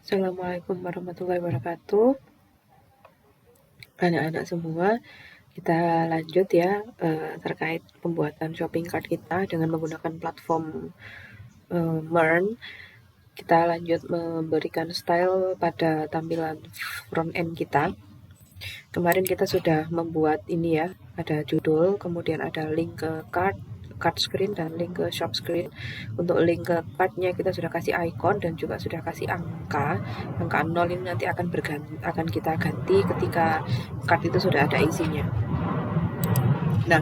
Assalamualaikum warahmatullahi wabarakatuh. Anak-anak semua, kita lanjut ya terkait pembuatan shopping cart kita dengan menggunakan platform Mern. Kita lanjut memberikan style pada tampilan front end kita. Kemarin kita sudah membuat ini ya, ada judul, kemudian ada link ke card screen dan link ke shop screen. Untuk link ke cardnya kita sudah kasih icon dan juga sudah kasih angka 0 ini nanti akan kita ganti ketika card itu sudah ada isinya. Nah,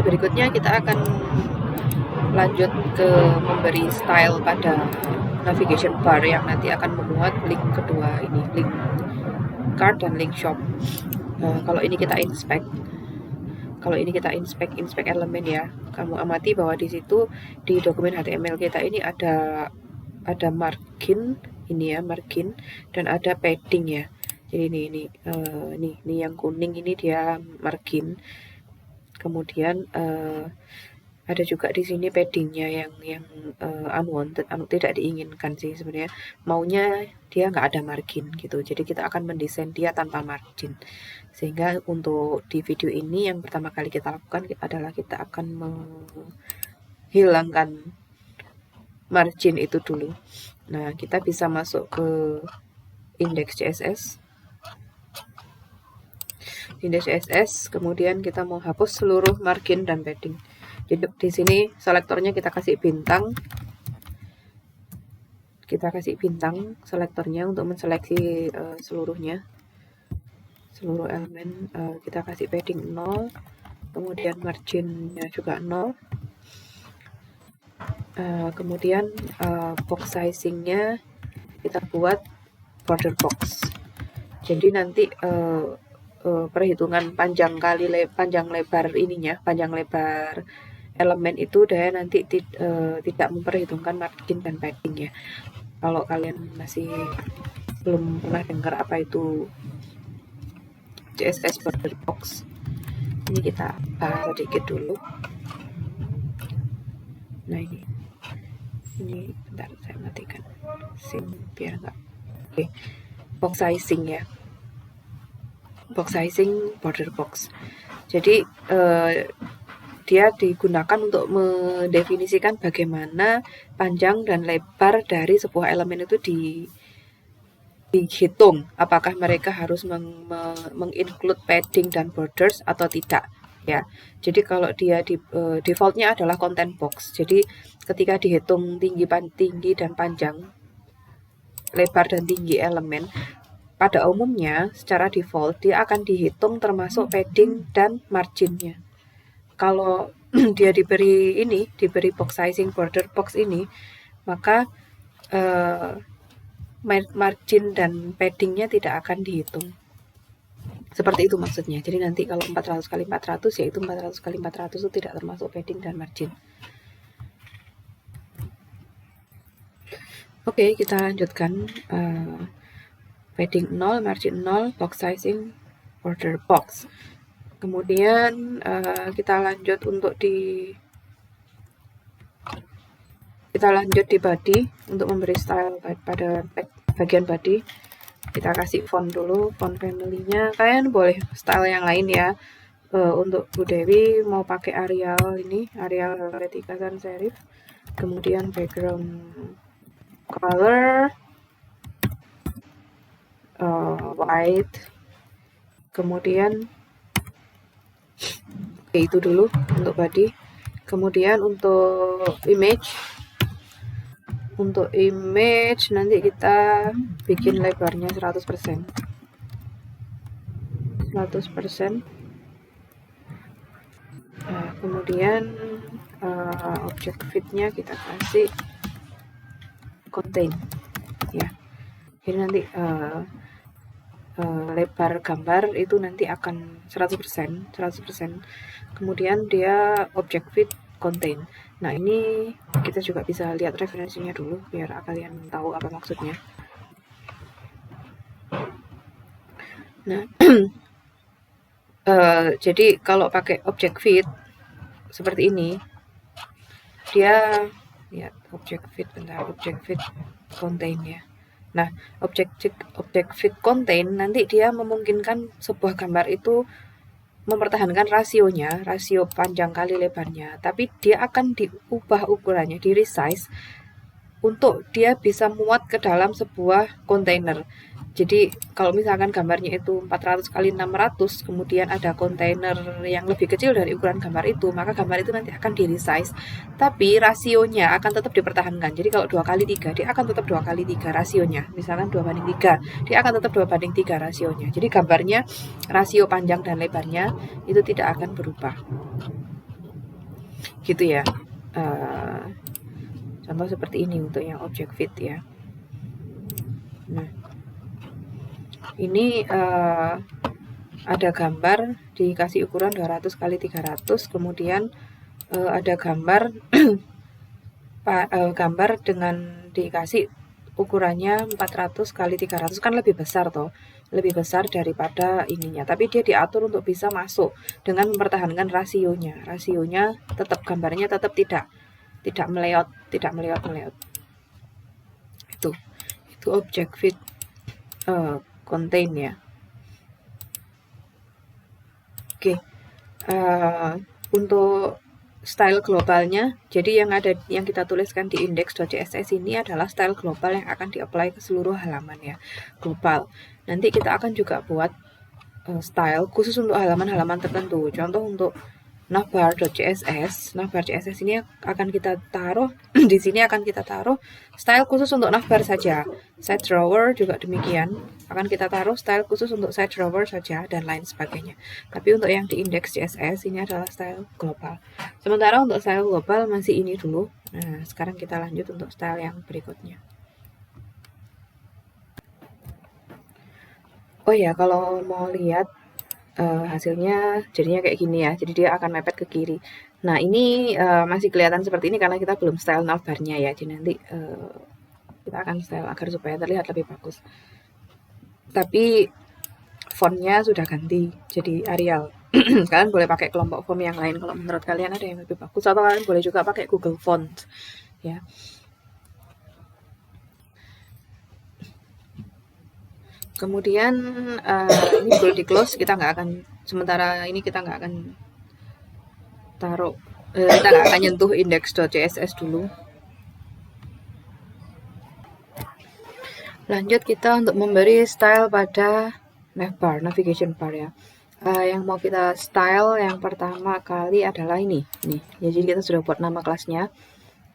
berikutnya kita akan lanjut ke memberi style pada navigation bar yang nanti akan memuat link kedua ini, link card dan link shop. Kalau ini kita inspect elemen ya, kamu amati bahwa di situ di dokumen HTML kita ini ada margin ini ya, margin, dan ada padding ya. Jadi ini yang kuning ini dia margin. Kemudian ada juga di sini paddingnya yang unwanted, tidak diinginkan sih sebenarnya. Maunya dia nggak ada margin gitu. Jadi kita akan mendesain dia tanpa margin. Sehingga untuk di video ini yang pertama kali kita lakukan adalah kita akan menghilangkan margin itu dulu. Nah, kita bisa masuk ke index.css. Kemudian kita mau hapus seluruh margin dan padding. Jadi di sini selektornya kita kasih bintang. Selektornya untuk menseleksi seluruhnya. Seluruh elemen kita kasih padding 0. Kemudian marginnya juga 0. Kemudian box sizingnya kita buat border box. Jadi nanti perhitungan panjang lebar ininya, panjang lebar elemen itu dia nanti tidak memperhitungkan margin dan padding ya. Kalau kalian masih belum pernah dengar apa itu CSS border box, ini kita bahas sedikit dulu. Nah ini bentar saya matikan biar enggak. Oke. Box sizing ya, box sizing border box. Jadi dia digunakan untuk mendefinisikan bagaimana panjang dan lebar dari sebuah elemen itu dihitung, apakah mereka harus menginclude padding dan borders atau tidak ya. Jadi kalau dia defaultnya adalah content box. Jadi ketika dihitung tinggi dan panjang, lebar dan tinggi elemen, pada umumnya secara default dia akan dihitung termasuk padding dan marginnya. Kalau dia diberi box sizing border box ini, maka margin dan paddingnya tidak akan dihitung. Seperti itu maksudnya. Jadi nanti kalau 400 kali 400 yaitu 400 kali 400 itu tidak termasuk padding dan margin. Oke, kita lanjutkan. Padding 0, margin 0, box sizing border box. Kemudian kita lanjut di body untuk memberi style pada bagian body. Kita kasih font dulu, font family-nya. Kalian boleh style yang lain ya. Untuk Bu Dewi mau pakai Arial ini, Arial Retika Sans Serif. Kemudian background color white. Kemudian itu dulu untuk body. Kemudian untuk image nanti kita bikin lebarnya 100%. Kemudian object fit-nya kita kasih contain ya. Jadi nanti lebar gambar itu nanti akan 100%. Kemudian dia object fit contain. Nah ini kita juga bisa lihat referensinya dulu biar kalian tahu apa maksudnya. Nah jadi kalau pakai object fit seperti ini, dia lihat object fit contain ya. Nah, objek fit contain nanti dia memungkinkan sebuah gambar itu mempertahankan rasionya, rasio panjang kali lebarnya, tapi dia akan diubah ukurannya, di resize untuk dia bisa muat ke dalam sebuah kontainer. Jadi kalau misalkan gambarnya itu 400 kali 600, kemudian ada kontainer yang lebih kecil dari ukuran gambar itu, maka gambar itu nanti akan di resize. Tapi rasionya akan tetap dipertahankan. Jadi kalau 2 kali 3, dia akan tetap 2 kali 3 rasionya. Misalkan 2:3, dia akan tetap 2:3 rasionya. Jadi gambarnya, rasio panjang dan lebarnya itu tidak akan berubah. Gitu ya. Contoh seperti ini untuk yang object fit ya. Nah, ini ada gambar dikasih ukuran 200 kali 300, kemudian ada gambar gambar dengan dikasih ukurannya 400 kali 300, kan lebih besar toh, lebih besar daripada ininya, tapi dia diatur untuk bisa masuk dengan mempertahankan rasionya tetap, gambarnya tetap tidak meleot itu object fit contain ya. Oke. Untuk style globalnya, jadi yang kita tuliskan di index.css ini adalah style global yang akan di-apply ke seluruh halaman ya, global. Nanti kita akan juga buat style khusus untuk halaman-halaman tertentu. Contoh untuk navbar.css ini akan kita taruh di sini akan kita taruh style khusus untuk navbar saja. Site drawer juga demikian, akan kita taruh style khusus untuk site drawer saja dan lain sebagainya. Tapi untuk yang di index.css ini adalah style global. Sementara untuk style global masih ini dulu. Nah, sekarang kita lanjut untuk style yang berikutnya. Oh ya, kalau mau lihat hasilnya jadinya kayak gini ya, jadi dia akan mepet ke kiri. Nah, ini masih kelihatan seperti ini karena kita belum style navbarnya ya, jadi nanti kita akan style agar supaya terlihat lebih bagus. Tapi fontnya sudah ganti jadi Arial. Kalian boleh pakai kelompok font yang lain kalau menurut kalian ada yang lebih bagus, atau kalian boleh juga pakai Google Font ya. Kemudian ini boleh di close, kita nggak akan, sementara ini kita nggak akan taruh, kita nggak akan nyentuh index.css dulu. Lanjut kita untuk memberi style pada navbar, navigation bar ya. Yang mau kita style yang pertama kali adalah ini nih. Jadi kita sudah buat nama kelasnya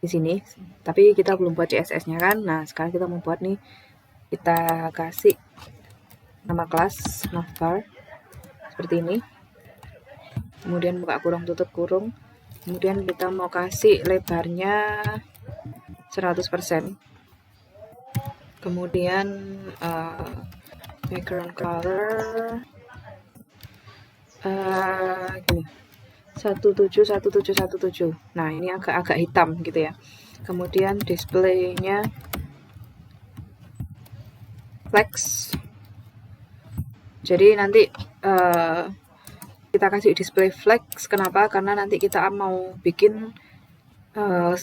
di sini, tapi kita belum buat CSS-nya kan. Nah, sekarang kita mau buat nih, kita kasih nama kelas navbar seperti ini. Kemudian buka kurung tutup kurung. Kemudian kita mau kasih lebarnya 100%. Kemudian background color gini 171717. Nah, ini agak hitam gitu ya. Kemudian displaynya flex. Jadi nanti kita kasih display flex. Kenapa? Karena nanti kita mau bikin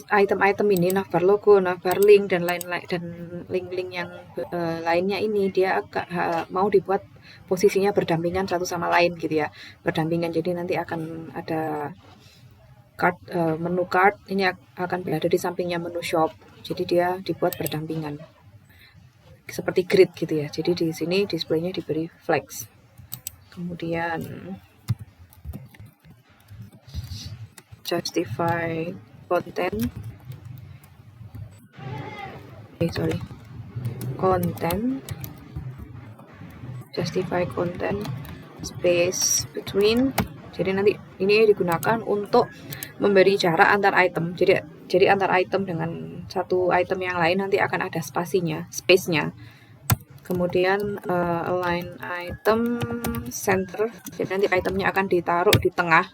item-item ini, navbar logo, navbar link, dan lain-lain, dan link-link yang lainnya ini dia agak mau dibuat posisinya berdampingan satu sama lain gitu ya, berdampingan. Jadi nanti akan ada card, menu card ini akan berada di sampingnya menu shop. Jadi dia dibuat berdampingan seperti grid gitu ya. Jadi di sini displaynya diberi flex. Kemudian justify content, justify content space between. Jadi nanti ini digunakan untuk memberi jarak antar item. Jadi antar item dengan satu item yang lain nanti akan ada spasinya, space-nya. Kemudian align item center. Jadi nanti itemnya akan ditaruh di tengah,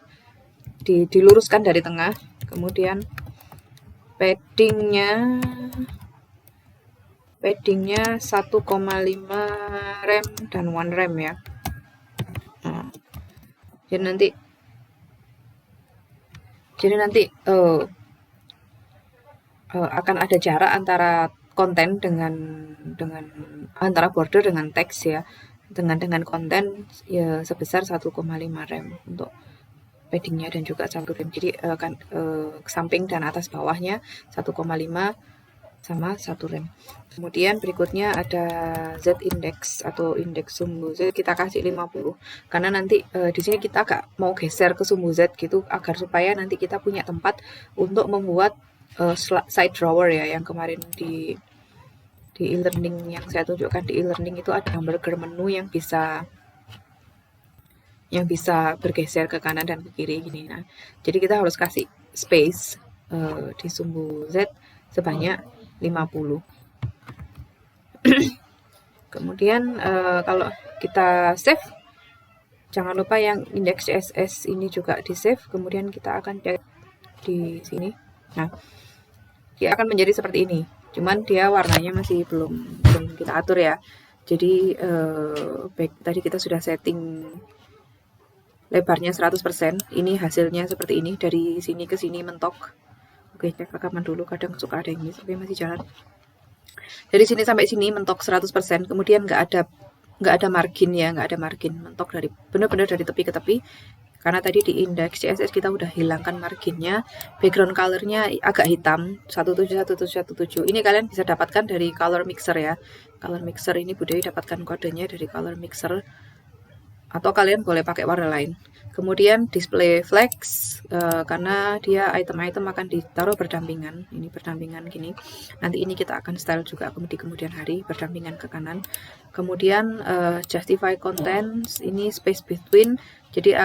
diluruskan dari tengah. Kemudian paddingnya 1,5 rem dan 1 rem ya. Nah, jadi nanti akan ada jarak antara konten dengan antara border dengan teks ya, dengan konten ya sebesar 1,5 rem untuk paddingnya dan juga 1 rem. Jadi samping dan atas bawahnya 1,5 sama 1 rem. Kemudian berikutnya ada Z index atau indeks sumbu Z, kita kasih 50 karena nanti di sini kita agak mau geser ke sumbu Z gitu agar supaya nanti kita punya tempat untuk membuat side drawer ya, yang kemarin di e-learning yang saya tunjukkan di e-learning itu ada hamburger menu yang bisa bergeser ke kanan dan ke kiri gini. Nah, jadi kita harus kasih space di sumbu Z sebanyak 50. Kemudian kalau kita save, jangan lupa yang indeks CSS ini juga di save. Kemudian kita akan cek di sini. Nah, dia akan menjadi seperti ini. Cuman dia warnanya masih belum kita atur ya. Jadi tadi kita sudah setting lebarnya 100%. Ini hasilnya seperti ini, dari sini ke sini mentok. Oke, cek rekaman dulu, kadang suka ada yang miss. Oke, masih jalan. Dari sini sampai sini mentok 100%, kemudian nggak ada margin ya, nggak ada margin, mentok dari benar-benar dari tepi ke tepi. Karena tadi di indeks CSS kita udah hilangkan marginnya, background colornya agak hitam 171717. Ini kalian bisa dapatkan dari color mixer ya. Color mixer ini Budewi dapatkan kodenya dari color mixer, atau kalian boleh pakai warna lain. Kemudian display flex karena dia item-item akan ditaruh berdampingan. Ini berdampingan gini. Nanti ini kita akan style juga di kemudian hari, berdampingan ke kanan. Kemudian justify contents, ini space between. Jadi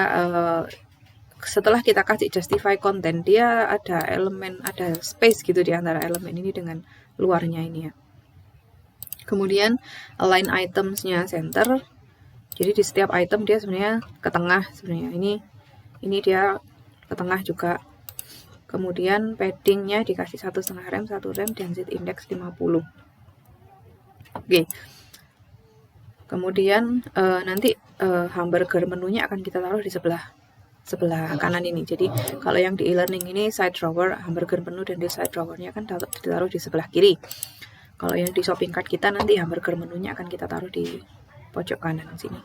setelah kita kasih justify content, dia ada elemen, ada space gitu di antara elemen ini dengan luarnya ini ya. Kemudian align itemsnya center. Jadi di setiap item dia sebenarnya ke tengah sebenarnya. Ini dia ke tengah juga. Kemudian paddingnya dikasih 1,5 rem, 1 rem, dan Z index 50. Oke. Kemudian nanti hamburger menunya akan kita taruh di sebelah kanan ini. Jadi kalau yang di e-learning ini side drawer, hamburger menu, dan di side drawernya kan ditaruh di sebelah kiri. Kalau yang di shopping cart kita nanti hamburger menunya akan kita taruh di pojok kanan sini.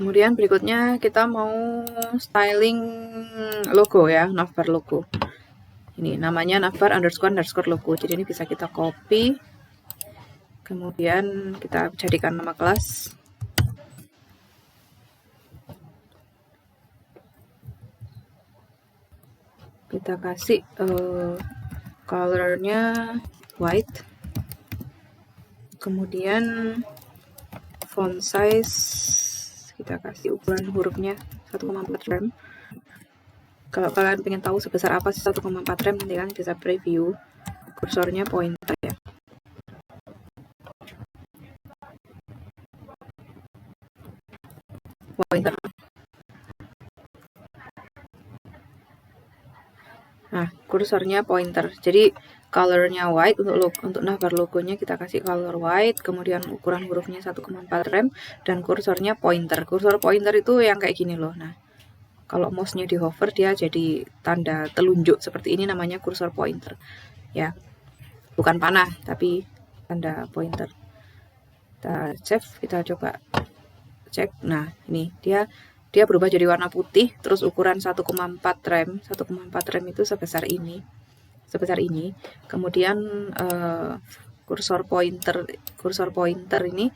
Kemudian berikutnya kita mau styling logo ya, navbar logo. Ini namanya navbar __ logo. Jadi ini bisa kita copy. Kemudian kita jadikan nama kelas. Kita kasih colornya white. Kemudian font size kita kasih ukuran hurufnya 1,4 rem. Kalau kalian pengen tahu sebesar apa sih 1,4 rem, nanti kalian bisa preview. Kursornya pointer ya. Pointer. Nah, kursornya pointer. Jadi colornya white, untuk navbar logonya kita kasih color white, kemudian ukuran hurufnya 1,4 rem, dan kursornya pointer. Kursor pointer itu yang kayak gini loh. Nah, kalau mouse-nya di hover dia jadi tanda telunjuk seperti ini, namanya kursor pointer. Ya. Bukan panah, tapi tanda pointer. Kita save, kita coba cek. Nah, ini dia berubah jadi warna putih, terus ukuran 1,4 rem. 1,4 rem itu sebesar ini. Kemudian kursor pointer ini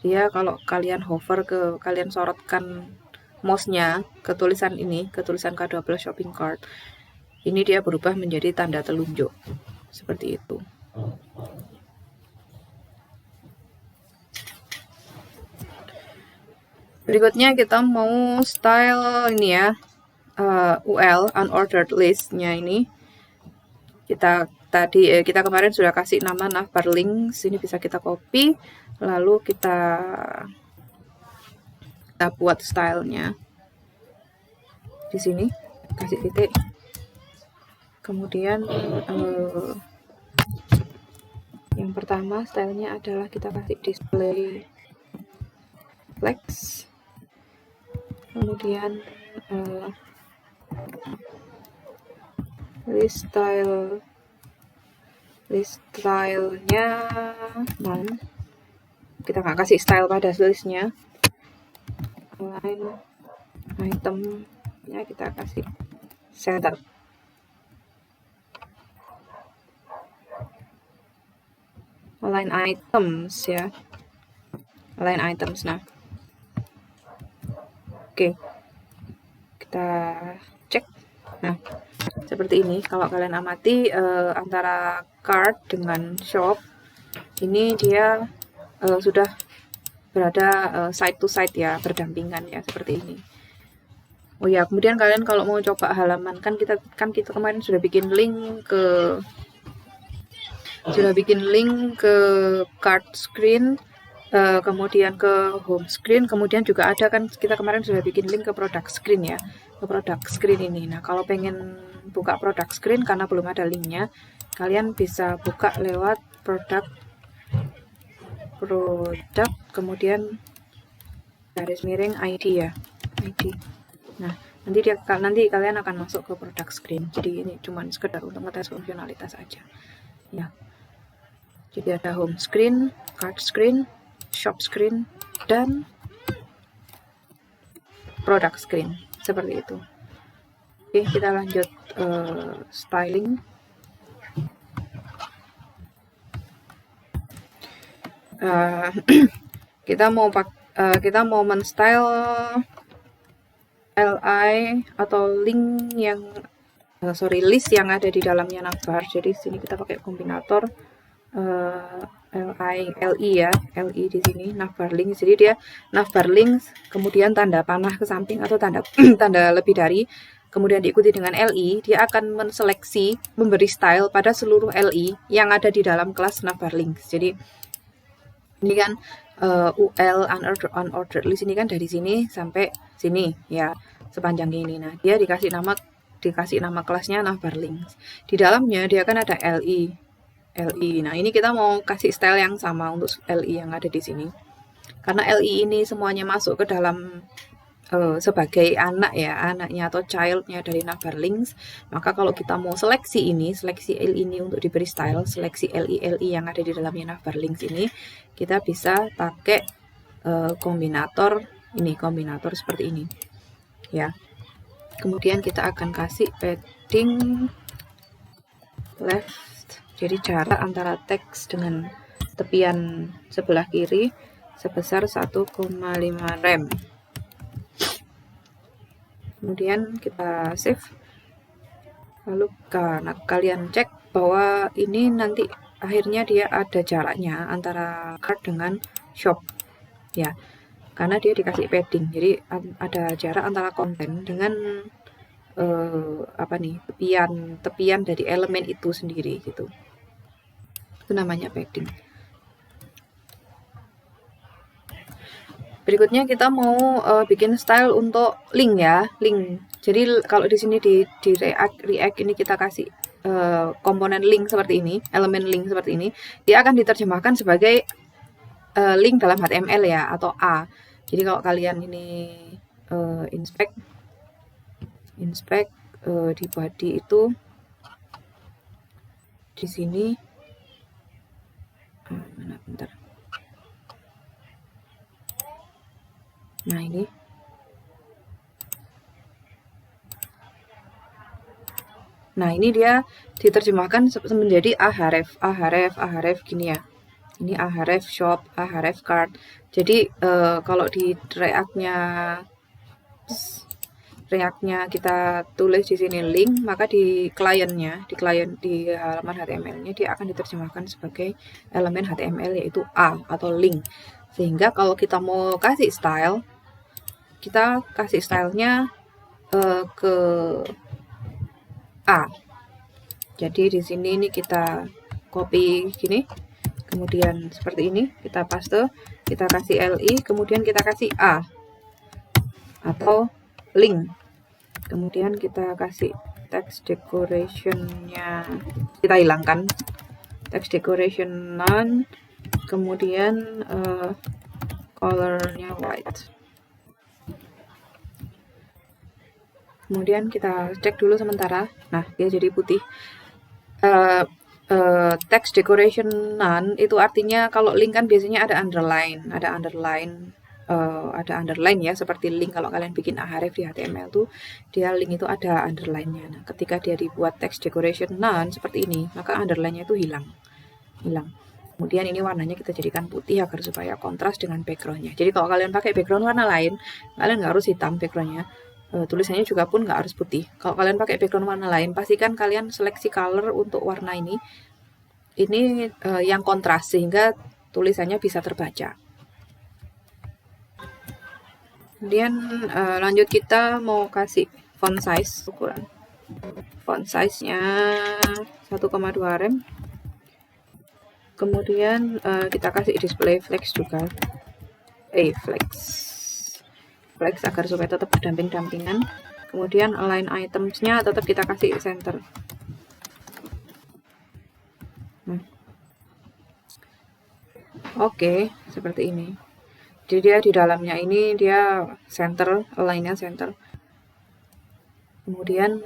dia kalau kalian hover kalian sorotkan mouse-nya ke tulisan ini, ke tulisan K12 shopping cart. Ini dia berubah menjadi tanda telunjuk. Seperti itu. Berikutnya kita mau style ini ya, UL unordered list-nya ini. Kita kemarin sudah kasih nama navbar links, ini bisa kita copy, lalu kita buat stylenya di sini, kasih titik. Kemudian yang pertama stylenya adalah kita kasih display flex. Kemudian list stylenya none, kita nggak kasih style pada listnya. Align itemnya kita kasih center. Align items ya, align items. Nah, oke, kita cek. Nah, seperti ini. Kalau kalian amati antara cart dengan shop, ini dia sudah berada side to side ya, berdampingan ya, seperti ini. Oh ya, kemudian kalian kalau mau coba halaman, kan kita kemarin sudah bikin link ke cart screen, kemudian ke home screen, kemudian juga ada kan kita kemarin sudah bikin link ke product screen ya, ke product screen ini. Nah, kalau pengen buka product screen karena belum ada linknya, kalian bisa buka lewat product kemudian garis miring ID ya, ID. Nah, nanti kalian akan masuk ke product screen. Jadi ini cuma sekedar untuk ngetes fungsionalitas aja ya. Jadi ada home screen, cart screen, shop screen, dan product screen, seperti itu. Oke, kita lanjut styling. Kita mau men-style li atau link yang list yang ada di dalamnya navbar. Jadi sini kita pakai kombinator li ya, li di sini navbar link. Jadi dia navbar link kemudian tanda panah ke samping atau tanda tanda lebih dari, kemudian diikuti dengan li. Dia akan menseleksi, memberi style pada seluruh li yang ada di dalam kelas navbar link. Jadi ini kan ul unordered list ini kan dari sini sampai sini ya, sepanjang ini. Nah, dia dikasih nama kelasnya navbar links. Di dalamnya dia kan ada li. Nah, ini kita mau kasih style yang sama untuk li yang ada di sini. Karena li ini semuanya masuk ke dalam sebagai anaknya atau childnya dari navbar links, maka kalau kita mau seleksi li ini untuk diberi style, seleksi li yang ada di dalamnya navbar links ini, kita bisa pakai kombinator seperti ini ya. Kemudian kita akan kasih padding left, jadi jarak antara teks dengan tepian sebelah kiri sebesar 1,5 rem. Kemudian kita save. Lalu karena kalian cek bahwa ini nanti akhirnya dia ada jaraknya antara cart dengan shop ya, karena dia dikasih padding. Jadi ada jarak antara konten dengan tepian dari elemen itu sendiri gitu. Itu namanya padding. Berikutnya kita mau bikin style untuk link ya, link. Jadi kalau di sini di React ini kita kasih komponen link seperti ini, elemen link seperti ini, dia akan diterjemahkan sebagai link dalam HTML ya, atau A. Jadi kalau kalian ini inspect di body itu di sini, bentar. Nah, ini dia diterjemahkan menjadi ahref gini ya. Ini ahref shop, ahref cart. Jadi kalau di React-nya kita tulis di sini link, maka di halaman HTML-nya dia akan diterjemahkan sebagai elemen HTML yaitu A atau link. Sehingga kalau kita mau kasih style, kita kasih stylenya ke A. Jadi di sini ini kita copy gini, kemudian seperti ini kita paste, kita kasih li, kemudian kita kasih A atau link, kemudian kita kasih text decoration-nya, kita hilangkan text decoration none, kemudian color-nya white. Kemudian kita cek dulu sementara. Nah, dia jadi putih. Text decoration none itu artinya kalau link kan biasanya ada underline, ada underline ya, seperti link kalau kalian bikin ahref di HTML tuh dia link itu ada underline-nya. Nah, ketika dia dibuat text decoration none seperti ini, maka underline-nya itu hilang. Kemudian ini warnanya kita jadikan putih agar supaya kontras dengan background-nya. Jadi kalau kalian pakai background warna lain, kalian nggak harus hitam background-nya. Tulisannya juga pun nggak harus putih. Kalau kalian pakai background warna lain, pastikan kalian seleksi color untuk warna ini yang kontras sehingga tulisannya bisa terbaca. Kemudian lanjut kita mau kasih font size ukuran. Font size-nya 1,2 rem. Kemudian kita kasih display flex juga. Flex agar supaya tetap berdamping-dampingan. Kemudian align items-nya tetap kita kasih center. Oke, seperti ini. Jadi dia di dalamnya ini dia center, align-nya center. Kemudian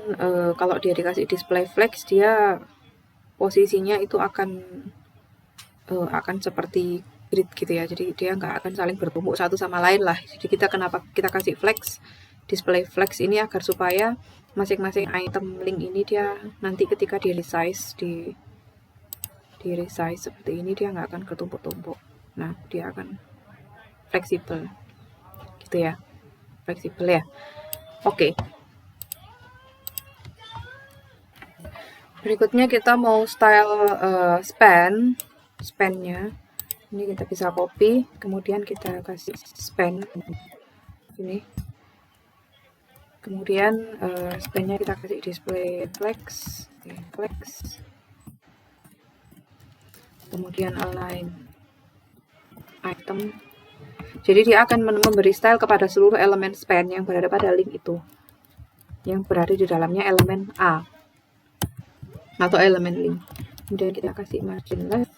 kalau dia dikasih display flex, dia posisinya itu akan seperti grid gitu ya. Jadi dia nggak akan saling bertumbuk satu sama lain lah. Jadi kenapa kita kasih flex, display flex ini agar supaya masing-masing item link ini dia nanti ketika di resize seperti ini dia nggak akan ketumpuk-tumpuk. Nah, dia akan fleksibel gitu ya, fleksibel ya. Oke. Berikutnya kita mau style span-nya. Ini kita bisa copy, kemudian kita kasih span ini. Kemudian span-nya kita kasih display flex. Kemudian align item. Jadi dia akan memberi style kepada seluruh elemen span yang berada pada link itu, yang berada di dalamnya elemen A atau elemen link. Kemudian kita kasih margin left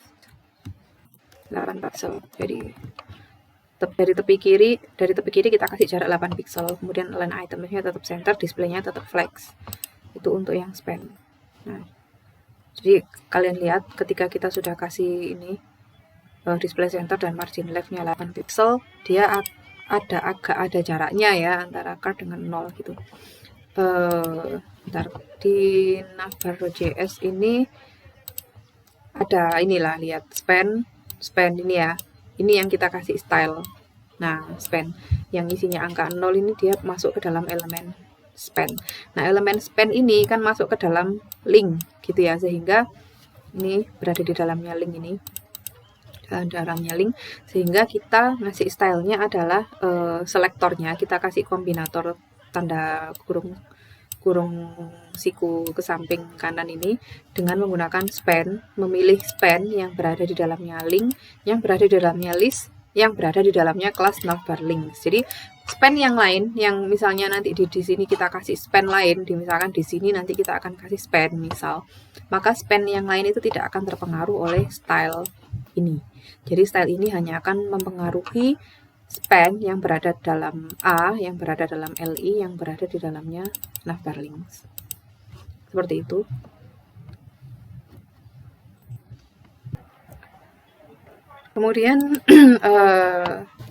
8 pixel. Jadi dari tepi kiri kita kasih jarak 8 pixel. Kemudian align itemnya tetap center, displaynya tetap flex. Itu untuk yang span. Nah, jadi kalian lihat ketika kita sudah kasih ini display center dan margin leftnya 8 pixel, dia agak ada jaraknya ya antara card dengan 0 gitu. Bentar, di navbar.js ini ada inilah, lihat span ini ya, ini yang kita kasih style. Nah, span yang isinya angka 0 ini dia masuk ke dalam elemen span. Nah, elemen span ini kan masuk ke dalam link gitu ya, sehingga ini berada di dalamnya link ini, sehingga kita ngasih stylenya adalah selektornya kita kasih kombinator tanda kurung siku ke samping kanan ini dengan menggunakan span, memilih span yang berada di dalamnya link, yang berada di dalamnya list, yang berada di dalamnya kelas navbar link. Jadi span yang lain, yang misalnya nanti di sini kita kasih span lain, misalkan di sini nanti kita akan kasih span misal, maka span yang lain itu tidak akan terpengaruh oleh style ini. Jadi style ini hanya akan mempengaruhi span yang berada dalam A, yang berada dalam LI, yang berada di dalamnya navbar links. Seperti itu. Kemudian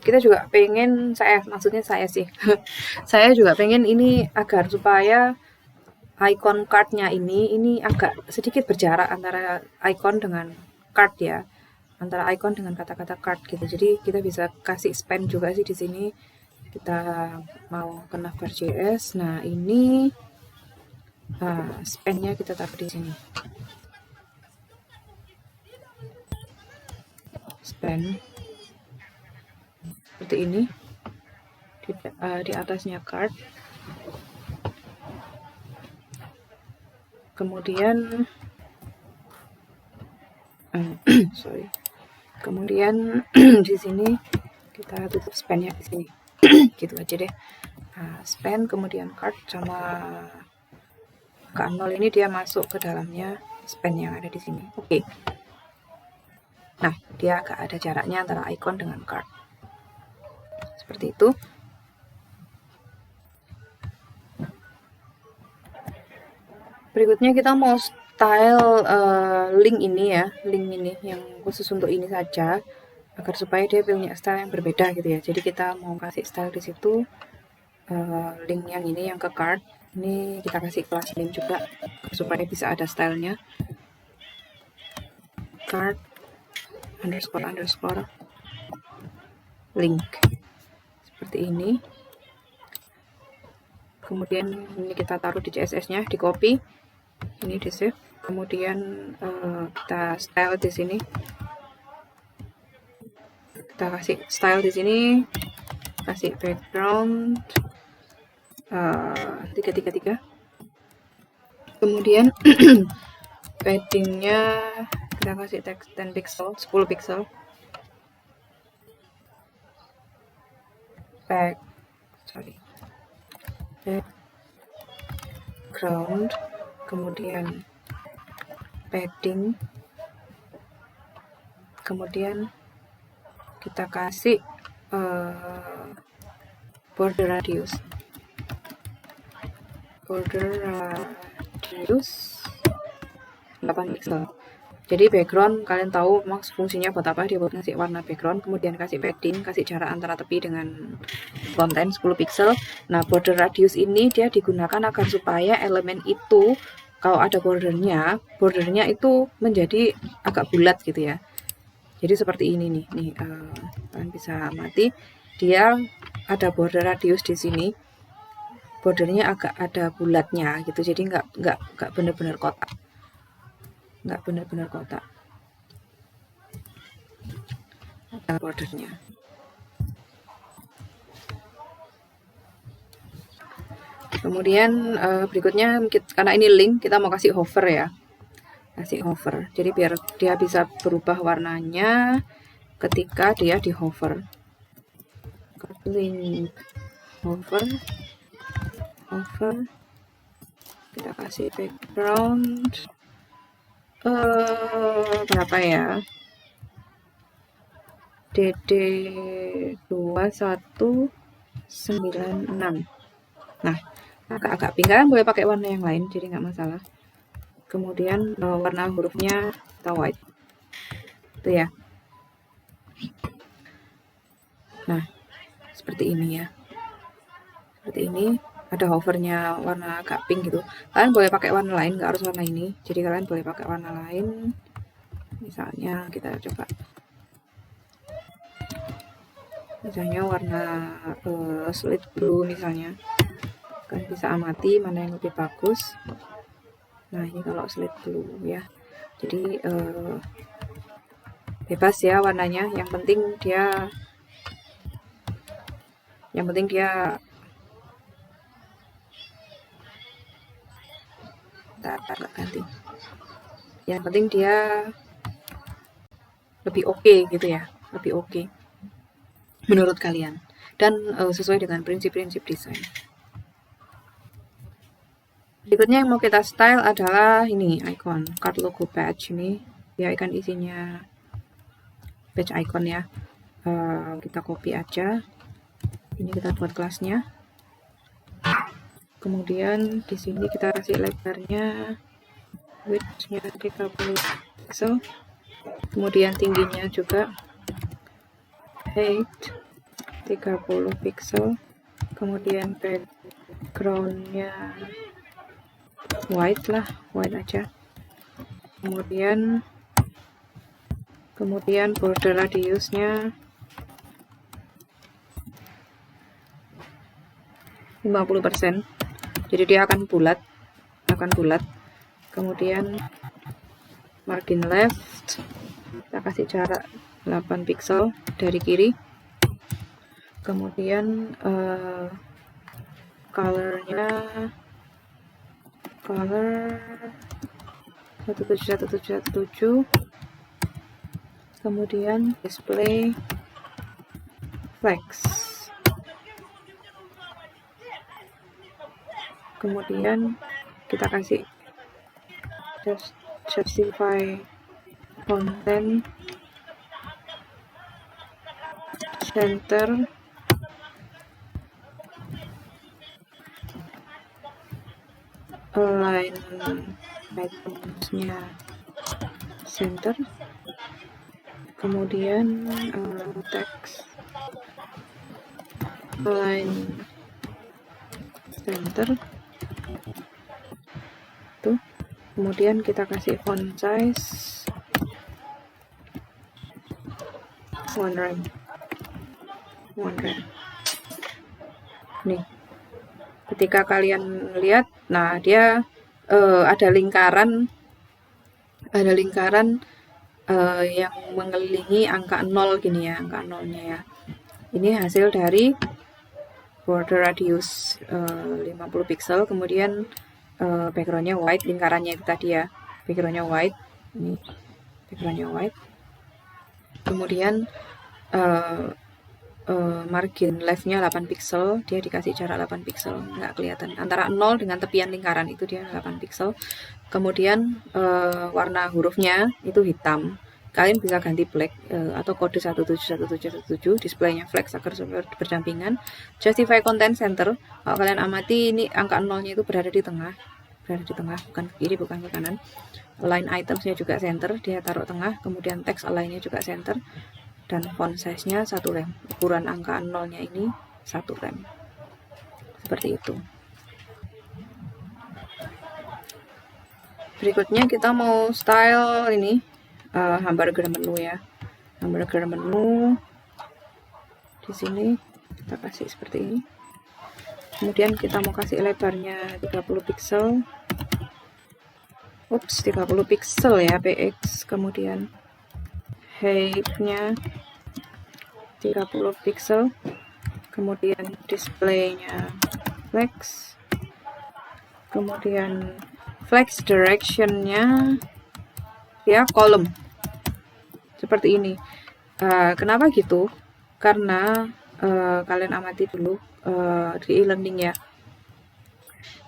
kita juga pengen, saya juga pengen ini agar supaya icon cardnya ini agak sedikit berjarak antara icon dengan card ya, antara icon dengan kata-kata card gitu. Jadi kita bisa kasih span juga sih di sini. Kita mau ke navbar.js. Nah, ini span-nya kita taruh di sini. Span seperti ini. Di atasnya card. Kemudian kemudian di sini kita tutup span-nya di sini. Gitu aja deh. Span kemudian card sama angka 0 ini dia masuk ke dalamnya span yang ada di sini. Oke. Nah, dia agak ada jaraknya antara icon dengan card. Seperti itu. Berikutnya kita mau style link ini ya, link ini yang khusus untuk ini saja, agar supaya dia punya style yang berbeda gitu ya. Jadi kita mau kasih style di situ, link yang ini yang ke card, ini kita kasih kelas link juga supaya bisa ada stylenya. Card underscore link seperti ini. Kemudian ini kita taruh di CSS-nya, di copy, ini di save. Kemudian kita style di sini. Kita kasih style di sini, kasih background 333. Kemudian paddingnya kita kasih text 10 pixel, 10 pixel. Background, kemudian padding, kemudian kita kasih border radius 8 pixel. Jadi background kalian tahu max fungsinya buat apa, dia buat ngasih warna background, kemudian kasih padding, kasih jarak antara tepi dengan konten 10 pixel. Nah, border radius ini dia digunakan agar supaya elemen itu kalau ada bordernya itu menjadi agak bulat gitu ya. Jadi seperti ini nih, kalian bisa amati, dia ada border radius di sini, bordernya agak ada bulatnya gitu, jadi nggak benar-benar kotak, ada bordernya. Kemudian berikutnya, karena ini link, kita mau kasih hover ya, jadi biar dia bisa berubah warnanya ketika dia di hover. Link hover, kita kasih background berapa ya, DD2196. Nah, agak pink, kan boleh pakai warna yang lain, jadi nggak masalah. Kemudian warna hurufnya kita white, itu ya. Nah, seperti ini ya, seperti ini. Ada hovernya warna agak pink gitu. Kalian boleh pakai warna lain, nggak harus warna ini. Jadi kalian boleh pakai warna lain. Misalnya kita coba, misalnya warna slate blue misalnya. Kalian bisa amati mana yang lebih bagus. Nah, ini kalau slate blue ya. Jadi bebas ya warnanya. Yang penting dia ganti. Yang penting dia lebih oke gitu ya, lebih oke menurut kalian, dan sesuai dengan prinsip-prinsip desain. Berikutnya yang mau kita style adalah ini icon card logo badge. Ini dia akan isinya badge icon ya. Kita copy aja, ini kita buat kelasnya. Kemudian di sini kita kasih lebarnya, width-nya 30 pixel, kemudian tingginya juga height 30 pixel, kemudian background-nya white aja, kemudian border radiusnya 50%, jadi dia akan bulat. Kemudian margin left kita kasih jarak 8 pixel dari kiri. Kemudian color 17717, kemudian display flex, kemudian kita kasih justify content center, align itemsnya center, kemudian text align center tuh, kemudian kita kasih font size 1 rem nih. Ketika kalian lihat, nah dia ada lingkaran yang mengelilingi angka 0 gini ya, angka 0-nya ya. Ini hasil dari border radius 50 pixel, kemudian backgroundnya white, lingkarannya itu tadi ya, backgroundnya white, ini backgroundnya white, kemudian margin leftnya 8 pixel, dia dikasih jarak 8 pixel, nggak kelihatan antara 0 dengan tepian lingkaran itu, dia 8 pixel. Kemudian warna hurufnya itu hitam, kalian bisa ganti black atau kode 171717, displaynya flag agar berdampingan. Justify content center, kalau kalian amati ini angka 0-nya itu berada di tengah, bukan ke kiri, bukan ke kanan. Align itemsnya juga center, dia taruh tengah, kemudian text align-nya juga center, dan font size-nya 1 rem, ukuran angka 0-nya ini 1 rem, seperti itu. Berikutnya kita mau style ini hamburger menu ya, hamburger menu di sini kita kasih seperti ini. Kemudian kita mau kasih lebarnya 30 pixel, 30 pixel ya, px. Kemudian height-nya 30 pixel, kemudian display-nya flex, kemudian flex direction-nya ya kolom seperti ini. Kenapa gitu? Karena kalian amati dulu di e-learning ya,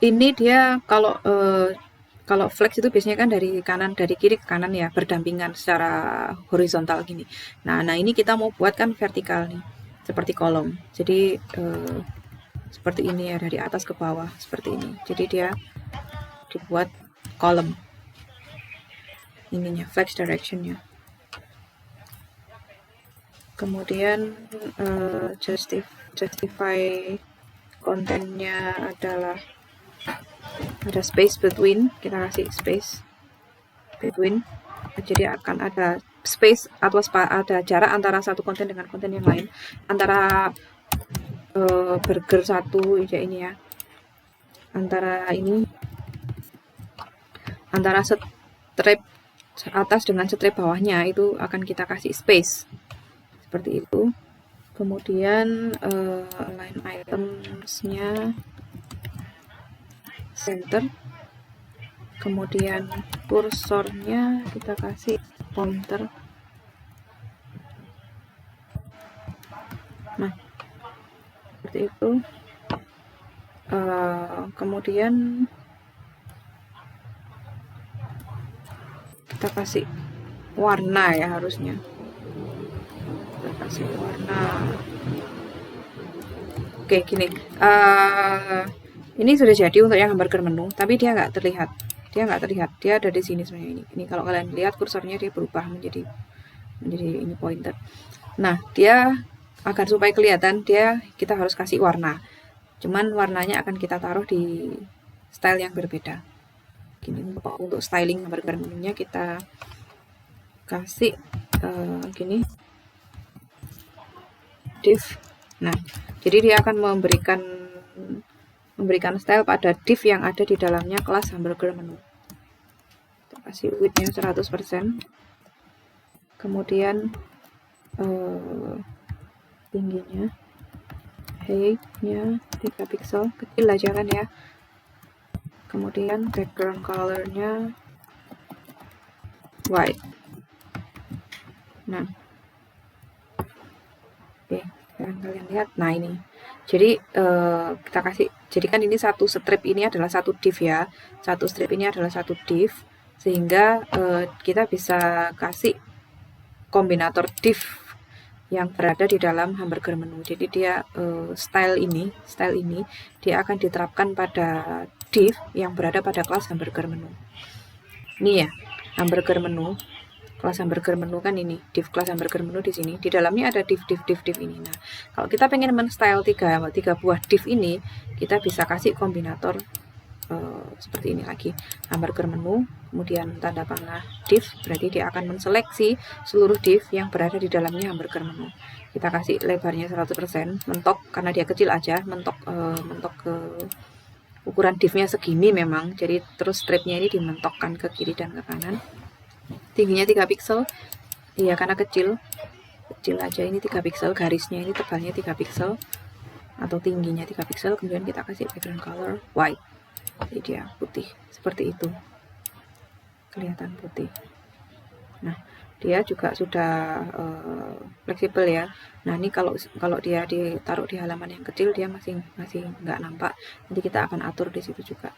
ini dia kalau flex itu biasanya kan dari kiri ke kanan ya, berdampingan secara horizontal gini. Nah ini kita mau buat kan vertikal nih, seperti kolom. Jadi seperti ini ya, dari atas ke bawah seperti ini. Jadi dia dibuat kolom ininya, flex directionnya. Kemudian justify kontennya adalah ada space between, kita kasih space between, jadi akan ada space atau ada jarak antara satu konten dengan konten yang lain, antara burger satu ya ini ya, antara strip atas dengan strip bawahnya itu akan kita kasih space seperti itu. Kemudian align itemsnya center, kemudian kursornya kita kasih pointer. Nah seperti itu. Kemudian kita kasih warna ya, harusnya kita kasih warna. Oke gini, ini sudah jadi untuk yang hamburger menu, tapi dia nggak terlihat, dia ada di sini sebenarnya. Ini kalau kalian lihat kursornya dia berubah menjadi ini pointer. Nah dia agar supaya kelihatan, kita harus kasih warna, cuman warnanya akan kita taruh di style yang berbeda gini. Untuk styling hamburger menunya kita kasih gini, div. Nah jadi dia akan memberikan style pada div yang ada di dalamnya kelas hamburger menu. Kita kasih width-nya 100%, kemudian tingginya, height-nya 3 pixel, kecil aja kan ya. Kemudian background color-nya white. Nah oke, kalian lihat. Nah ini jadi kita kasih, jadi kan ini satu strip ini adalah satu div ya, satu strip ini adalah satu div, sehingga kita bisa kasih kombinator div yang berada di dalam hamburger menu. Jadi dia style ini dia akan diterapkan pada div yang berada pada kelas hamburger menu. Ini ya, hamburger menu, kelas hamburger menu kan ini, div kelas hamburger menu di sini. Di dalamnya ada div ini. Nah, kalau kita pengen men-style tiga buah div ini, kita bisa kasih kombinator seperti ini lagi, hamburger menu, kemudian tanda panah div, berarti dia akan menseleksi seluruh div yang berada di dalamnya hamburger menu. Kita kasih lebarnya 100%, mentok karena dia kecil aja, mentok ke ukuran divnya segini memang, jadi terus stripnya ini dimentokkan ke kiri dan ke kanan. Tingginya 3 pixel, iya karena kecil aja, ini 3 pixel, garisnya ini tebalnya 3 pixel atau tingginya 3 pixel, kemudian kita kasih background color white. Jadi dia putih seperti itu, kelihatan putih. Nah, dia juga sudah fleksibel ya. Nah, ini kalau dia ditaruh di halaman yang kecil, dia masih nggak nampak. Nanti kita akan atur di situ juga.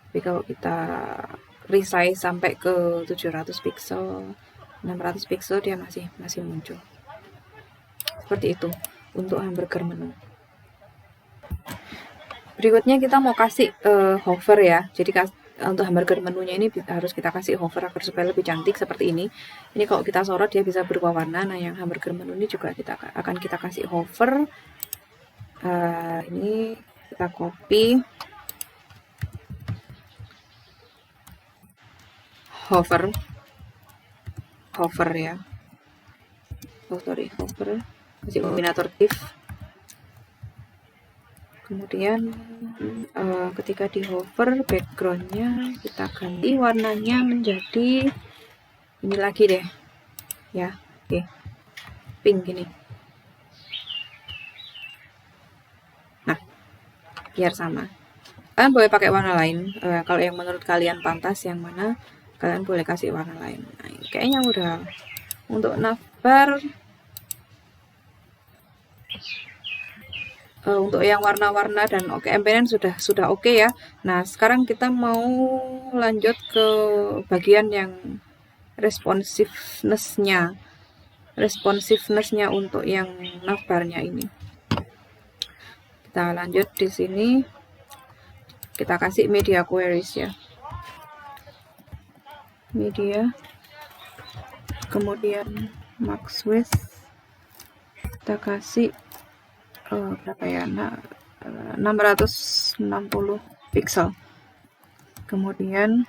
Tapi kalau kita resize sampai ke 700 pixel, 600 pixel, dia masih muncul. Seperti itu untuk hamburger menu. Berikutnya kita mau kasih hover ya. Jadi untuk hamburger menunya ini harus kita kasih hover agar supaya lebih cantik seperti ini. Ini kalau kita sorot dia bisa berubah warna. Nah, yang hamburger menu ini juga akan kita kasih hover. Ini kita copy hover ya. Hover. Kasih kombinator div. Kemudian ketika di hover, backgroundnya kita ganti warnanya menjadi ini lagi deh ya, oke, pink gini. Nah, biar sama. Kalian boleh pakai warna lain, kalau yang menurut kalian pantas yang mana, kalian boleh kasih warna lain. Nah, kayaknya udah untuk navbar. Untuk yang warna-warna dan MPN sudah oke ya. Nah, sekarang kita mau lanjut ke bagian yang responsiveness-nya untuk yang navbarnya ini. Kita lanjut di sini, kita kasih media queries ya, media, kemudian max width kita kasih berapa ya, 660 pixel. Kemudian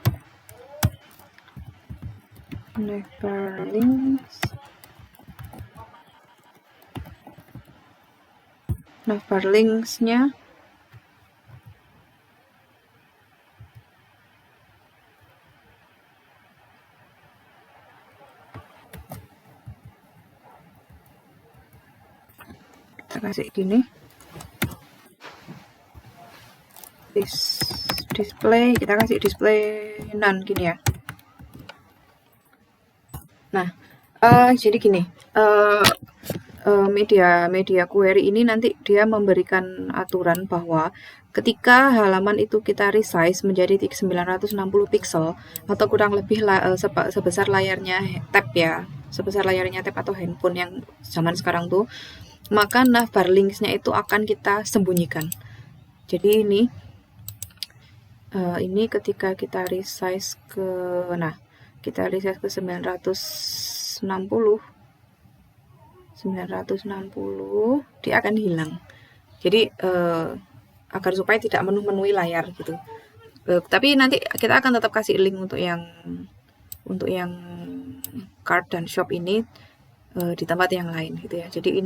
navbar links-nya kita kasih gini, display, kita kasih display none gini ya. Nah, jadi gini, media query ini nanti dia memberikan aturan bahwa ketika halaman itu kita resize menjadi 960 pixel atau kurang lebih sebesar layarnya tab ya, sebesar layarnya tab atau handphone yang zaman sekarang tuh, maka navbar links-nya itu akan kita sembunyikan. Jadi ini ketika kita resize ke, nah kita resize ke 960, dia akan hilang. Jadi agar supaya tidak menuhi layar gitu. Tapi nanti kita akan tetap kasih link untuk yang cart dan shop ini di tempat yang lain gitu ya. Jadi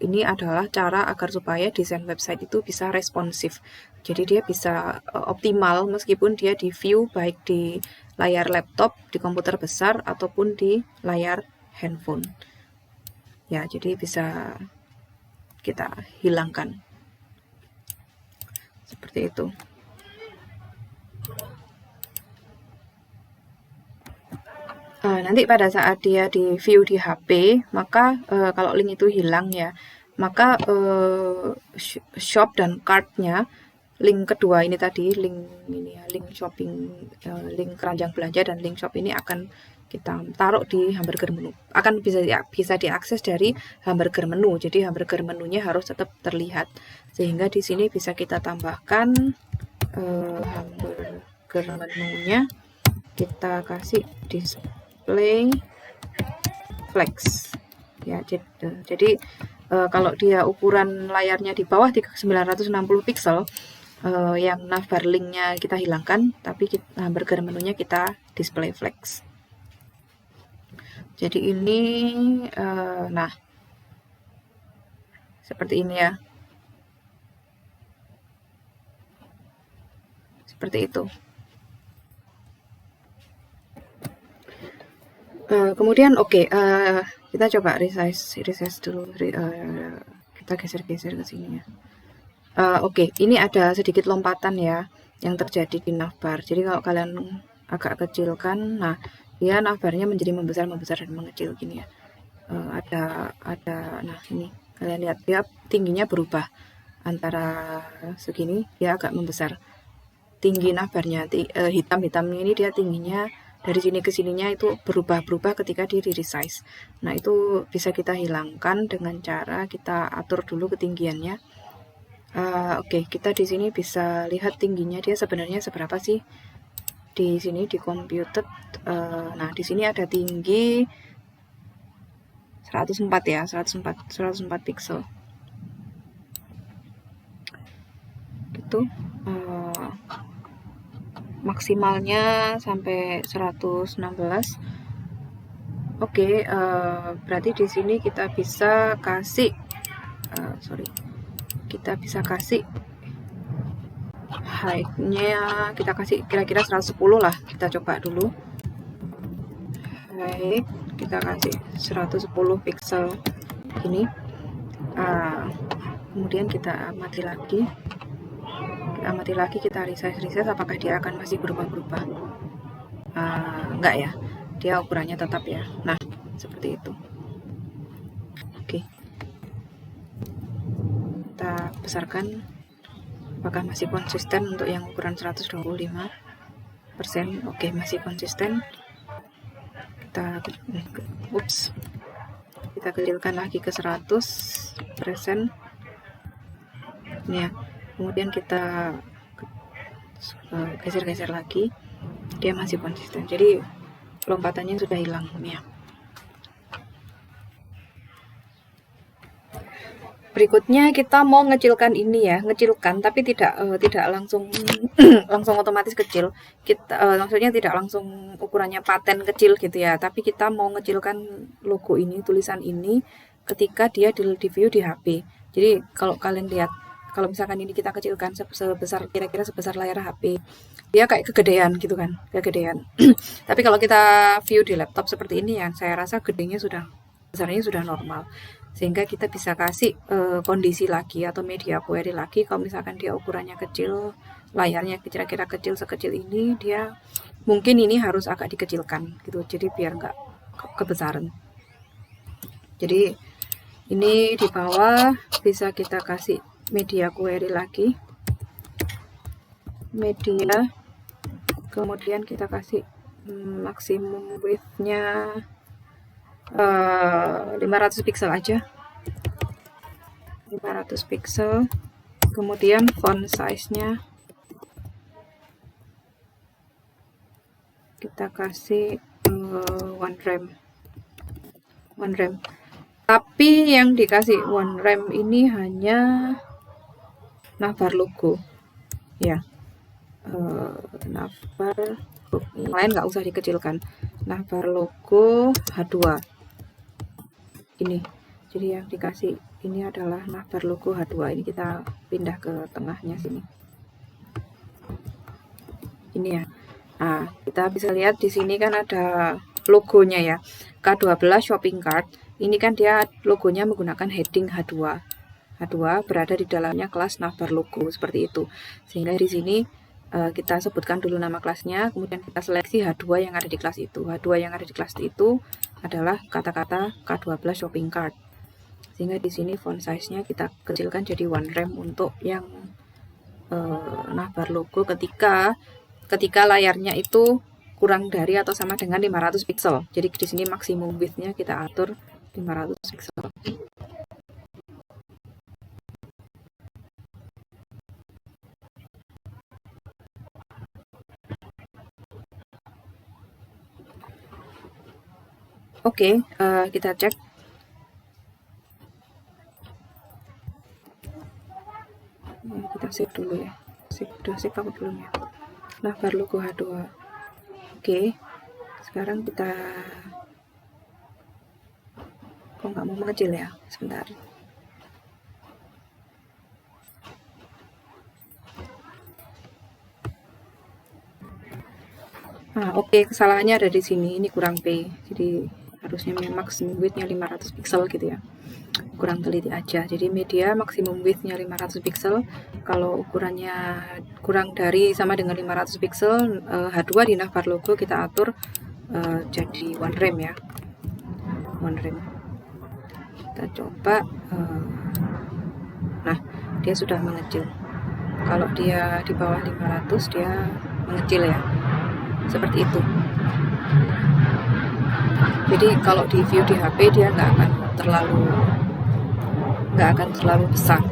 ini adalah cara agar supaya desain website itu bisa responsif. Jadi dia bisa optimal meskipun dia di view baik di layar laptop, di komputer besar ataupun di layar handphone. Ya, jadi bisa kita hilangkan. Seperti itu. Nanti pada saat dia di view di HP, maka kalau link itu hilang ya, maka shop dan cart-nya, link kedua ini tadi, link shopping, link keranjang belanja dan link shop ini akan kita taruh di hamburger menu. Akan bisa diakses dari hamburger menu. Jadi hamburger menunya harus tetap terlihat. Sehingga di sini bisa kita tambahkan hamburger menunya kita kasih display flex ya. Jadi kalau dia ukuran layarnya di bawah 960 pixel, yang navbar linknya kita hilangkan, tapi hamburger menunya kita display flex. Jadi ini nah seperti ini ya, seperti itu. Kemudian kita coba resize dulu, kita geser-geser ke sini ya. Ini ada sedikit lompatan ya yang terjadi di navbar. Jadi kalau kalian agak kecilkan, nah dia navbarnya menjadi membesar dan mengecil gini ya. Nah ini kalian lihat dia tingginya berubah antara segini, dia agak membesar. Tinggi navbarnya hitam-hitamnya ini dia tingginya dari sini ke sininya itu berubah ketika di resize. Nah itu bisa kita hilangkan dengan cara kita atur dulu ketinggiannya. Kita di sini bisa lihat tingginya dia sebenarnya seberapa sih. Di sini di computed, nah di sini ada tinggi 104 ya, 104 pixel. Gitu. Maksimalnya sampai 116. Berarti di sini kita bisa kasih height-nya, kita kasih kira-kira 110 lah. Kita coba dulu. Height kita kasih 110 pixel ini. Kemudian kita amati lagi, kita resize apakah dia akan masih berubah-berubah. Enggak ya, dia ukurannya tetap ya. Nah seperti itu. Kita besarkan, apakah masih konsisten untuk yang ukuran 125%. Masih konsisten. Kita kecilkan lagi ke 100%. Ini ya. Kemudian kita geser-geser lagi, dia masih konsisten. Jadi lompatannya sudah hilang ya. Berikutnya kita mau ngecilkan ini ya, tapi tidak langsung langsung otomatis kecil. Maksudnya tidak langsung ukurannya paten kecil gitu ya, tapi kita mau ngecilkan logo ini, tulisan ini ketika dia di view di HP. Jadi kalau kalian lihat, kalau misalkan ini kita kecilkan kira-kira sebesar layar HP, dia kayak kegedean gitu kan, kegedean. Tapi kalau kita view di laptop seperti ini ya, saya rasa besarnya sudah normal. Sehingga kita bisa kasih kondisi lagi atau media query lagi. Kalau misalkan dia ukurannya kecil, layarnya kira-kira kecil sekecil ini, dia mungkin ini harus agak dikecilkan gitu. Jadi biar nggak kebesaran. Jadi ini di bawah bisa kita kasih media query lagi, media, kemudian kita kasih maksimum width-nya 500 pixel aja, 500 pixel. Kemudian font size-nya kita kasih 1 rem. Tapi yang dikasih 1 rem ini hanya navbar logo ya. Navbar yang lain nggak usah dikecilkan. Navbar logo H2 ini. Jadi yang dikasih ini adalah navbar logo H2. Ini kita pindah ke tengahnya sini. Ini ya. Nah, kita bisa lihat di sini kan ada logonya ya. K12 shopping cart. Ini kan dia logonya menggunakan heading H2. H2 berada di dalamnya kelas navbar logo seperti itu. Sehingga di sini kita sebutkan dulu nama kelasnya, kemudian kita seleksi H2 yang ada di kelas itu. H2 yang ada di kelas itu adalah kata-kata K12 shopping cart. Sehingga di sini font size-nya kita kecilkan jadi 1 rem untuk yang navbar logo ketika layarnya itu kurang dari atau sama dengan 500 pixel. Jadi di sini maksimum width-nya kita atur 500 pixel. Oke, kita cek. Kita save dulu ya. Udah save apa belum ya? Navbar logo H2. Oke, sekarang kita kok nggak mau mengecil ya? Sebentar. Nah, oke, kesalahannya ada di sini. Ini kurang P. Jadi harusnya max width-nya 500 pixel gitu ya. Kurang teliti aja. Jadi media maksimum width-nya 500 pixel. Kalau ukurannya kurang dari sama dengan 500 pixel, H2 di navbar logo kita atur jadi one rem ya. One rem. Kita coba. Nah, dia sudah mengecil. Kalau dia di bawah 500 dia mengecil ya. Seperti itu. Jadi kalau di view di HP dia nggak akan terlalu besar.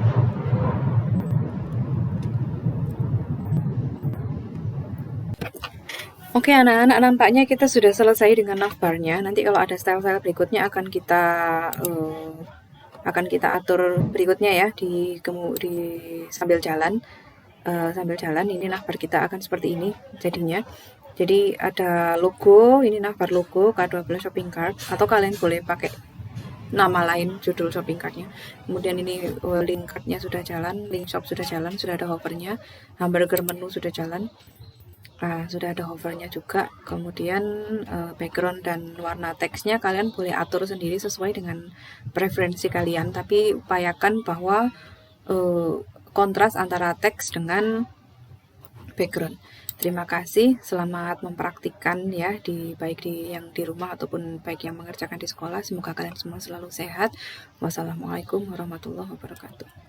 Oke anak-anak, nampaknya kita sudah selesai dengan navbarnya. Nanti kalau ada style-style berikutnya akan kita atur berikutnya ya di sambil jalan. Sambil jalan ini navbar kita akan seperti ini jadinya. Jadi ada logo, ini navbar logo K12 shopping cart, atau kalian boleh pakai nama lain judul shopping cartnya. Kemudian ini link cardnya sudah jalan, link shop sudah jalan, sudah ada hovernya, hamburger menu sudah jalan. Sudah ada hovernya juga. Kemudian background dan warna teksnya kalian boleh atur sendiri sesuai dengan preferensi kalian, tapi upayakan bahwa kontras antara teks dengan background. Terima kasih, selamat mempraktikkan ya, baik yang di rumah ataupun baik yang mengerjakan di sekolah. Semoga kalian semua selalu sehat. Wassalamualaikum warahmatullahi wabarakatuh.